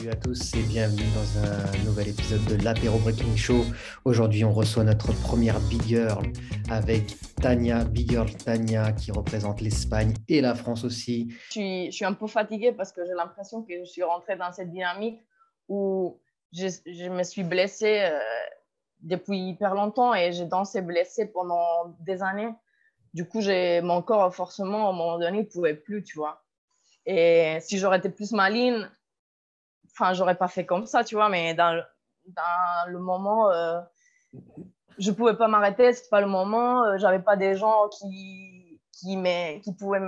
Salut à tous et bienvenue dans un nouvel épisode de l'Apéro Breaking Show. Aujourd'hui, on reçoit notre première Big Girl avec Tania, Big Girl Tania, qui représente l'Espagne et la France aussi. Je suis un peu fatiguée parce que j'ai l'impression que je suis rentrée dans cette dynamique où je me suis blessée depuis hyper longtemps et j'ai dansé blessée pendant des années. Du coup, mon corps, forcément, à un moment donné, il ne pouvait plus, tu vois. Et si j'aurais été plus maligne, enfin, j'aurais pas fait comme ça, tu vois, mais dans le moment, je pouvais pas m'arrêter, c'était pas le moment, j'avais pas des gens qui pouvaient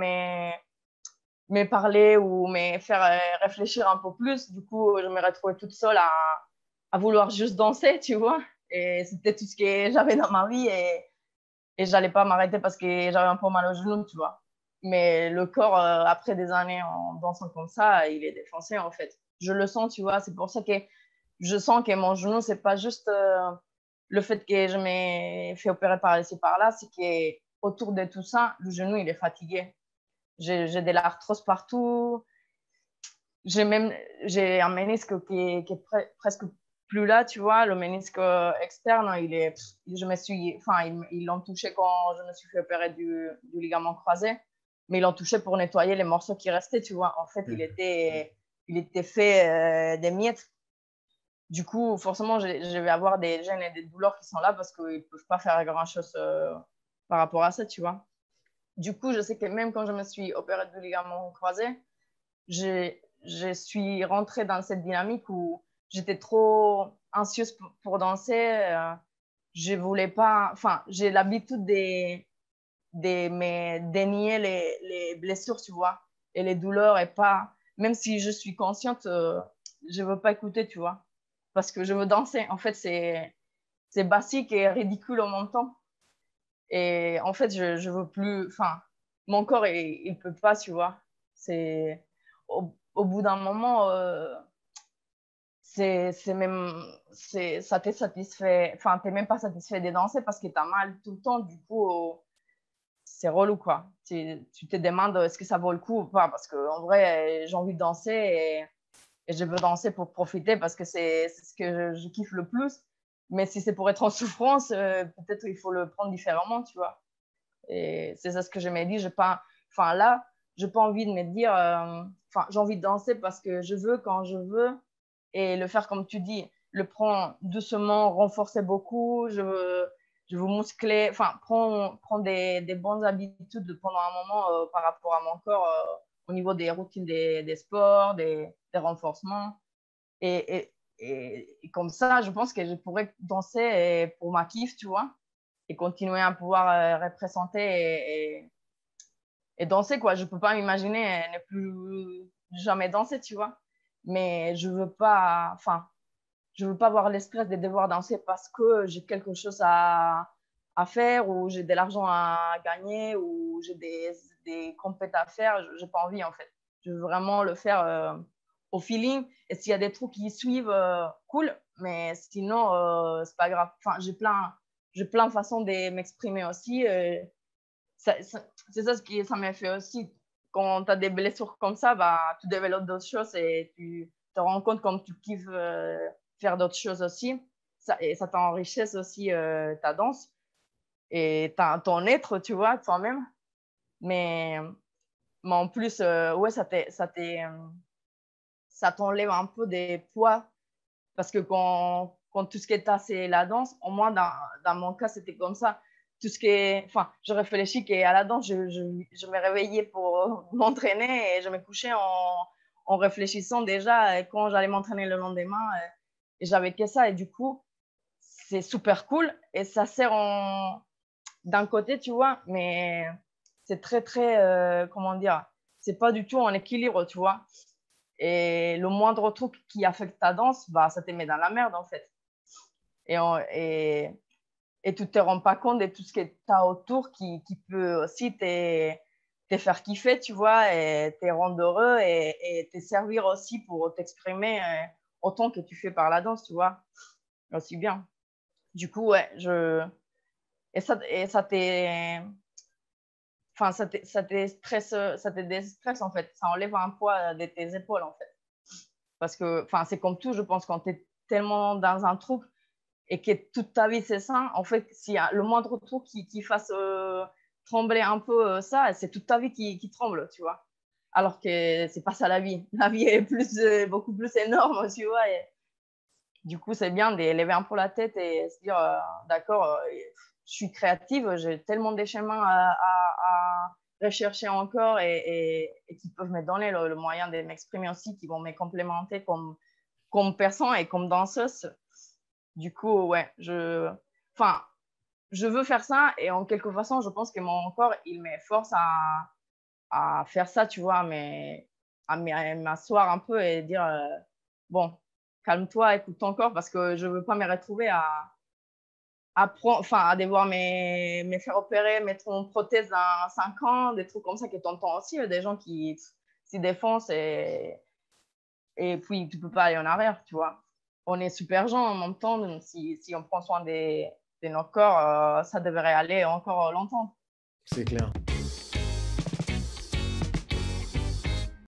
me parler ou me faire réfléchir un peu plus. Du coup, je me retrouvais toute seule à vouloir juste danser, tu vois. Et c'était tout ce que j'avais dans ma vie et j'allais pas m'arrêter parce que j'avais un peu mal au genou, tu vois. Mais le corps, après des années en dansant comme ça, il est défoncé en fait. Je le sens, tu vois. C'est pour ça que je sens que mon genou, c'est pas juste le fait que je m'ai fait opérer par ici par là, c'est qu'autour de tout ça, le genou, il est fatigué. J'ai de l'arthrose partout. J'ai un ménisque qui est presque plus là, tu vois. Le ménisque externe, ils l'ont touché quand je me suis fait opérer du ligament croisé, mais ils l'ont touché pour nettoyer les morceaux qui restaient, tu vois. En fait, il était fait des miettes. Du coup, forcément, je vais avoir des gènes et des douleurs qui sont là parce qu'ils ne peuvent pas faire grand-chose par rapport à ça, tu vois. Du coup, je sais que même quand je me suis opérée du ligament croisé, je suis rentrée dans cette dynamique où j'étais trop anxieuse pour danser. Je voulais pas, enfin, j'ai l'habitude de dénier les blessures, tu vois, et les douleurs, et pas, même si je suis consciente, je veux pas écouter, tu vois, parce que je veux danser. En fait, c'est basique et ridicule en même temps. Et en fait, je veux plus, enfin, mon corps, il peut pas, tu vois. C'est, au bout d'un moment, c'est même, ça t'est satisfait, enfin, t'es même pas satisfait de danser parce que t'as mal tout le temps. Du coup, c'est relou, quoi. Tu te demandes est-ce que ça vaut le coup ou pas parce que en vrai, j'ai envie de danser et je veux danser pour profiter parce que c'est ce que je kiffe le plus. Mais si c'est pour être en souffrance, peut-être il faut le prendre différemment, tu vois. Et c'est ça ce que je me dis. Enfin, là, j'ai pas envie de me dire, enfin, j'ai envie de danser parce que je veux, quand je veux, et le faire comme tu dis, le prendre doucement, renforcer beaucoup. Je veux muscler, enfin, prendre des bonnes habitudes pendant un moment par rapport à mon corps au niveau des routines des sports, des renforcements. Et, et comme ça, je pense que je pourrais danser pour ma kiff, tu vois, et continuer à pouvoir représenter et danser, quoi. Je peux pas m'imaginer ne plus jamais danser, tu vois. Mais je veux pas avoir le stress de devoir danser parce que j'ai quelque chose à faire ou j'ai de l'argent à gagner ou j'ai des compétences à faire. J'ai pas envie, en fait. Je veux vraiment le faire au feeling. Et s'il y a des trucs qui suivent, cool. Mais sinon, c'est pas grave. Enfin, j'ai plein de façons de m'exprimer aussi. C'est ça ça m'a fait aussi. Quand tu as des blessures comme ça, bah, tu développes d'autres choses et tu te rends compte comme tu kiffes faire d'autres choses aussi. Et ça t'enrichisse aussi ta danse et ton être, tu vois, toi-même. Mais, mais en plus, ouais, ça t'enlève un peu des poids parce que quand tout ce qui est tas, c'est la danse, au moins dans mon cas, c'était comme ça. Tout ce qui est, enfin, je réfléchis qu'à la danse, je me réveillais pour m'entraîner et je me couchais en réfléchissant déjà quand j'allais m'entraîner le lendemain. Et j'avais que ça. Et du coup, c'est super cool et ça sert d'un côté, tu vois, mais c'est très, très, comment dire, c'est pas du tout en équilibre, tu vois. Et le moindre truc qui affecte ta danse, bah, ça te met dans la merde, en fait. Et, et tu te rends pas compte de tout ce que tu as autour qui peut aussi te faire kiffer, tu vois, et te rendre heureux et te servir aussi pour t'exprimer autant que tu fais par la danse, tu vois, aussi bien. Du coup, ouais, et ça enfin, ça te déstresse, en fait. Ça enlève un poids de tes épaules, en fait. Parce que, enfin, c'est comme tout, je pense, quand tu es tellement dans un truc et que toute ta vie, c'est ça, en fait, s'il y a le moindre truc qui fasse trembler un peu ça, c'est toute ta vie qui tremble, tu vois. Alors que c'est pas ça la vie. La vie est beaucoup plus énorme, tu vois. Et du coup, c'est bien d'élever un peu la tête et se dire, d'accord, je suis créative, j'ai tellement des chemins à rechercher encore et qui peuvent me donner le moyen de m'exprimer aussi, qui vont me complémenter comme personne et comme danseuse. Du coup, ouais, enfin, je veux faire ça et en quelque façon, je pense que mon corps, il me force à faire ça, tu vois, mais à m'asseoir un peu et dire, bon, calme-toi, écoute ton corps parce que je veux pas me retrouver à devoir me faire opérer, mettre une prothèse dans 5 ans, des trucs comme ça que tu entends aussi, des gens qui s'y défoncent et puis tu peux pas aller en arrière, tu vois. On est super gens en même temps, donc si on prend soin de nos corps, ça devrait aller encore longtemps. C'est clair.